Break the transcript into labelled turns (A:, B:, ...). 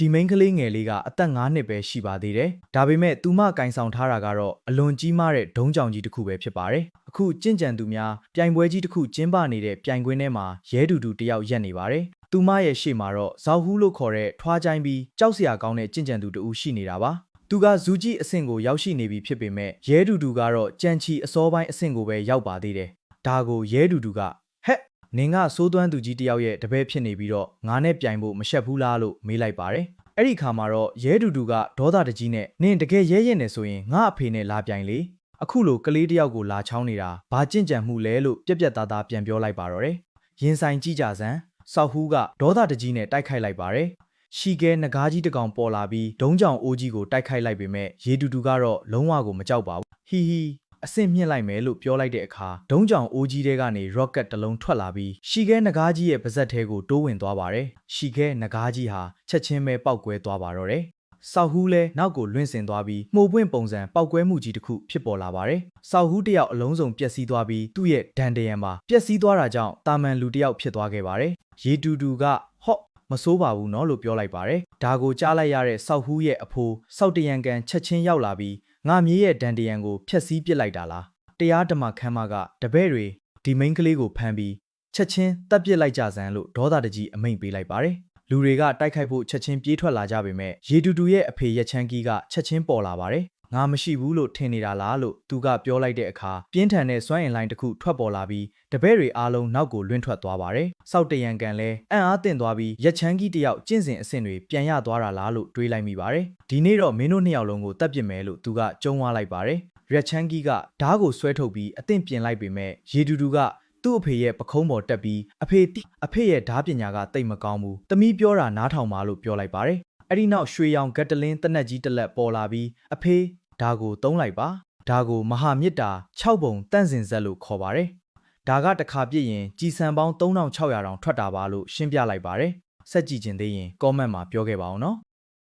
A: ဒီမိန်းကလေးငယ်လေးကအသက်9နှစ်ပဲရှိပါသေးတယ်။ဒါပေမဲ့သူမကင်ဆောင်ထားတာကတော့အလွန်ကြီးမားတဲ့ဒုံးကြောင်ကြီးတစ်ခုပဲဖြစ်ပါတယ်။အခုကြင့်ကြံသူများပြိုင်ပွဲကြီးတစ်ခုကျင်းပနေတဲ့ပြိုင်ကွင်းထဲမှာရဲတူတူတယောက်ရက်နေပါတယ်။သူမရဲ့ရှေ့မှာတော့ဇောက်ဟူးလို့ခေါ်တဲ့ထွားချိုင်းပြီးကြောက်စရာကောင်းတဲ့ကြင့်ကြံသူတူရှိနေတာပါ။သူကဇူကြီးအဆင့်ကိုရောက်ရှိနေပြီဖြစ်ပေမဲ့ရဲတူတူကတော့ကြံချီအစောပိုင်းအဆင့်ကိုပဲရောက်ပါသေးတယ်။ဒါကိုရဲတူတူကဟဲ့နင်ကစိုးသွမ်းသူကြီးတယောက်ရဲ့တပည့်ဖြစ်နေပြီးတော့ငါနဲ့ပြိုင်ဖို့မရှက်ဘူးလားလို့မေးလိုက်ပါတယ်။အဲ့ဒီခါမှာတော့ရဲတူတူကဒေါသတကြီးနဲ့နင်တကယ်ရဲရင်နေဆိုရင်ငါအဖေနဲ့လာပြိုင်လေအခုလိုကလေးတယောက်ကိုလာချောင်းနေတာဘာကြင့်ကြံမှုလဲလို့ပြက်ပြက်သားသားပြန်ပြောလိုက်ပါတော့တယ်။ရင်ဆိုင်ကြည့်ကြစမ်းဆောက်ဟူးကဒေါသတကြီးနဲ့တိုက်ခိုက်လိုက်ပါတယ်။ရှီကဲနဂါးကြီးတစ်ကောင်ပေါ်လာပြီးဒုံးကြောင်အိုးကြီးကိုတိုက်ခိုက်လိုက်ပေမဲ့ရေတူတူကတော့လုံးဝကိုမကြောက်ပါဘူး။ဟီဟီအဆင့်မြင့်လိုက်မယ်လို့ပြောလိုက်တဲ့အခါဒုံးကြောင်အိုးကြီးတဲကနေ rocket တစ်လုံးထွက်လာပြီးရှီကဲနဂါးကြီးရဲ့ပါဇက်ထဲကိုတိုးဝင်သွားပါတယ်။ရှီကဲနဂါးကြီးဟာချက်ချင်းပဲပောက်ကွဲသွားပါတော့တယ်။ဆောက်ဟူးလဲနောက်ကိုလွင့်စင်သွားပြီးမှုပွင့်ပုံစံပောက်ကွဲမှုကြီးတစ်ခုဖြစ်ပေါ်လာပါတယ်။ဆောက်ဟူးတယောက်အလုံးစုံပျက်စီးသွားပြီးသူ့ရဲ့ဒန်တရံမှာပျက်စီးသွားတာကြောင့်တာမန်လူတယောက်ဖြစ်သွားခဲ့ပါတယ်။ရေတူတူကဟော့မစိုးပါဘူးနော်လို့ပြောလိုက်ပါတယ်။ဒါကိုကြားလိုက်ရတဲ့ဆောက်ဟူးရဲ့အဖိုးစောက်တရံကန်ချက်ချင်းရောက်လာပြီးငါမြေးရဲ့ဒန်တရံကိုဖျက်ဆီးပစ်လိုက်တာလား။တရားဓမ္မခမ်းမကတပည့်တွေဒီမိန်းကလေးကိုဖမ်းပြီးချက်ချင်းတပ်ပစ်လိုက်ကြစမ်းလို့ဒေါသတကြီးအမိန့်ပေးလိုက်ပါတယ်။လူတွေကတိုက်ခိုက်ဖို့ချက်ချင်းပြေးထွက်လာကြပေမဲ့ရေတူတူရဲ့အဖေရက်ချမ်းကြီးကချက်ချင်းပေါ်လာပါတယ်။ငါမရှိဘူးလို့ထင်နေတာလားလို့သူကပြောလိုက်တဲ့အခါပြင်းထန်တဲ့စွမ်းအင်လိုင်းတစ်ခုထွက်ပေါ်လာပြီးတပည့်တွေအားလုံးနောက်ကိုလွင့်ထွက်သွားပါတယ်။စောက်တရံကန်လဲအံ့အားသင့်သွားပြီးရက်ချမ်းကြီးတယောက်ကျင့်စဉ်အဆင့်တွေပြန်ရသွားတာလားလို့တွေးလိုက်မိပါတယ်။ဒီနေ့တော့မင်းတို့နှစ်ယောက်လုံးကိုတတ်ပစ်မယ်လို့သူကကြုံဝါလိုက်ပါတယ်။ရက်ချမ်းကြီးကဓားကိုဆွဲထုတ်ပြီးအသင့်ပြင်လိုက်ပေမဲ့ရေတူတူကသူ့အဖေရဲ့ပခုံးပေါ်တက်ပြီးအဖေရဲ့ဓားပညာကတိတ်မကောင်းဘူး။သမီးပြောတာနားထောင်ပါလို့ပြောလိုက်ပါတယ်။အဲ့ဒီနောက်ရွှေရောင်ဂတ်တလင်းတနက်ကြီးတစ်လက်ပေါ်လာပြီးအဖေဒါကိုသုံးလိုက်ပါ။ဒါကိုမဟာမြစ်တာ6ပုံတန့်စင်ဆက်လို့ခေါ်ပါတယ်။ဒါကတစ်ခါပြည့်ရင်ကြည်စံပေါင်း3600တောင်ထွက်တာပါလို့ရှင်းပြလိုက်ပါတယ်။ဆက်ကြည့်ခြင်းသေးရင် comment မှာပြောခဲ့ပါအောင်နော်။